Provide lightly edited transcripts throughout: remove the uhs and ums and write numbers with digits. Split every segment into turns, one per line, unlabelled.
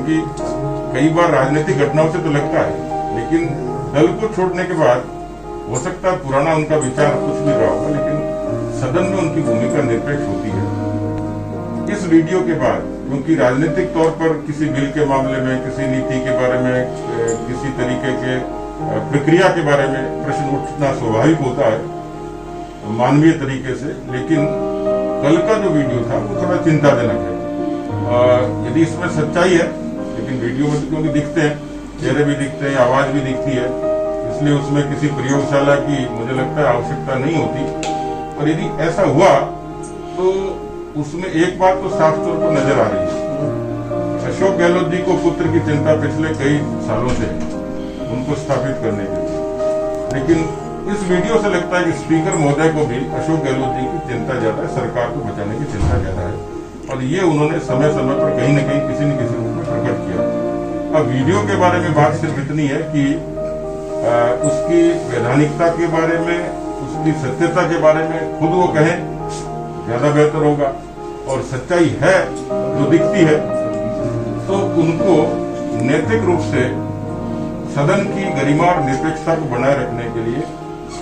क्योंकि कई बार राजनीतिक घटनाओं से तो लगता है, लेकिन दल को छोड़ने के बाद हो सकता है पुराना उनका विचार कुछ भी रहा होगा, लेकिन सदन में उनकी भूमिका निरपेक्ष होती है। इस वीडियो के बाद, क्योंकि राजनीतिक तौर पर किसी बिल के मामले में, किसी नीति के बारे में, किसी तरीके के प्रक्रिया के बारे में प्रश्न उठना स्वाभाविक होता है मानवीय तरीके से, लेकिन कल का जो वीडियो था वो थोड़ा चिंताजनक है। यदि इसमें सच्चाई है, लेकिन वीडियो में तो क्योंकि दिखते हैं, चेहरे भी दिखते हैं, आवाज भी दिखती है, इसलिए उसमें किसी प्रयोगशाला की मुझे लगता है आवश्यकता नहीं होती। और यदि ऐसा हुआ तो उसमें एक बात तो साफ तौर पर नजर आ रही है, अशोक गहलोत जी को पुत्र की चिंता पिछले कई सालों से उनको स्थापित करने के लिए, लेकिन इस वीडियो से लगता है कि स्पीकर महोदय को भी अशोक गहलोत जी की चिंता ज्यादा है, सरकार को बचाने की चिंता ज्यादा है, और ये उन्होंने समय समय पर कहीं न कहीं किसी न किसी रूप में प्रकट किया। अब वीडियो के बारे में बात सिर्फ इतनी है कि उसकी वैधानिकता के बारे में, उसकी सत्यता के बारे में खुद वो कहें ज्यादा बेहतर होगा, और सच्चाई है जो दिखती है तो उनको नैतिक रूप से सदन की गरिमा और निरपेक्षता को बनाए रखने के लिए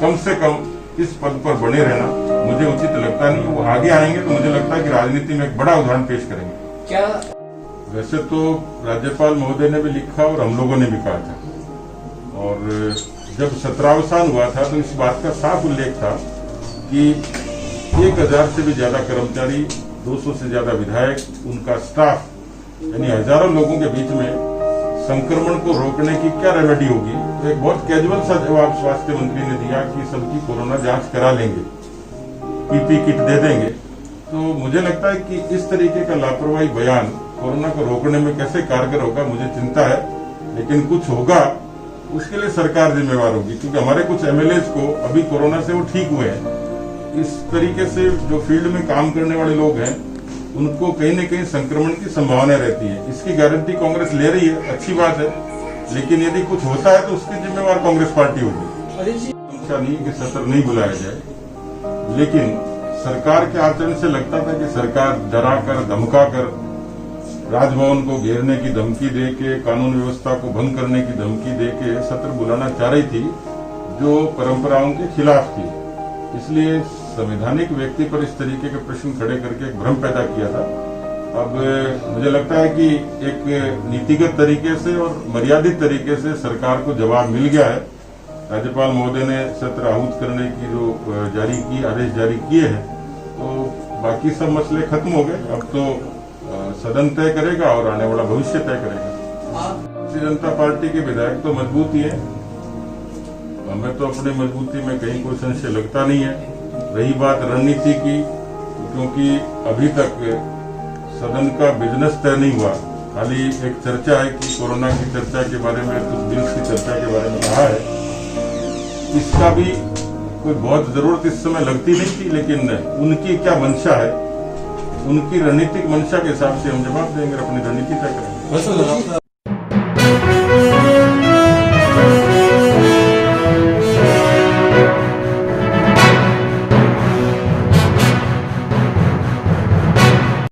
कम से कम इस पद पर बने रहना मुझे उचित लगता नहीं। वो आगे आएंगे तो मुझे लगता है कि राजनीति में एक बड़ा उदाहरण पेश करेंगे।
क्या
वैसे तो राज्यपाल महोदय ने भी लिखा और हम लोगों ने भी कहा था, और जब सत्रावसान हुआ था तो इस बात का साफ उल्लेख था कि 1000 से भी ज्यादा कर्मचारी, 200 से ज्यादा विधायक, उनका स्टाफ, यानी हजारों लोगों के बीच में संक्रमण को रोकने की क्या रेमेडी होगी। तो एक बहुत कैजुअल सा जवाब स्वास्थ्य मंत्री ने दिया कि सबकी कोरोना जांच करा लेंगे, पीपी किट दे देंगे। तो मुझे लगता है कि इस तरीके का लापरवाही बयान कोरोना को रोकने में कैसे कारगर होगा मुझे चिंता है, लेकिन कुछ होगा उसके लिए सरकार जिम्मेवार होगी, क्योंकि हमारे कुछ एमएलएज को अभी कोरोना से वो ठीक हुए हैं। इस तरीके से जो फील्ड में काम करने वाले लोग हैं उनको कहीं न कहीं संक्रमण की संभावना रहती है। इसकी गारंटी कांग्रेस ले रही है, अच्छी बात है, लेकिन यदि कुछ होता है तो उसकी जिम्मेवार कांग्रेस पार्टी होगी। अच्छा नहीं कि सत्र नहीं बुलाया जाए, लेकिन सरकार के आचरण से लगता था कि सरकार डरा कर, धमका कर, राजभवन को घेरने की धमकी दे के, कानून व्यवस्था को भंग करने की धमकी दे के सत्र बुलाना चाह रही थी, जो परंपराओं के खिलाफ थी। इसलिए संवैधानिक व्यक्ति पर इस तरीके के प्रश्न खड़े करके एक भ्रम पैदा किया था। अब मुझे लगता है कि एक नीतिगत तरीके से और मर्यादित तरीके से सरकार को जवाब मिल गया है। राज्यपाल महोदय ने सत्र आहूत करने की जो आदेश जारी किए हैं, तो बाकी सब मसले खत्म हो गए। अब तो सदन तय करेगा और आने वाला भविष्य तय करेगा। भारतीय जनता पार्टी के विधायक तो मजबूत ही है, हमें तो अपनी मजबूती में कहीं कोई संशय लगता नहीं है। रही बात रणनीति की, क्योंकि अभी तक सदन का बिजनेस तय नहीं हुआ, खाली एक चर्चा है कि कोरोना की चर्चा के बारे में, कुछ बिल्स की चर्चा के बारे में कहा है। इसका भी कोई बहुत जरूरत इस समय लगती नहीं थी, लेकिन उनकी क्या मंशा है, उनकी रणनीतिक मंशा के हिसाब से हम जवाब देंगे, अपनी रणनीति तय करेंगे।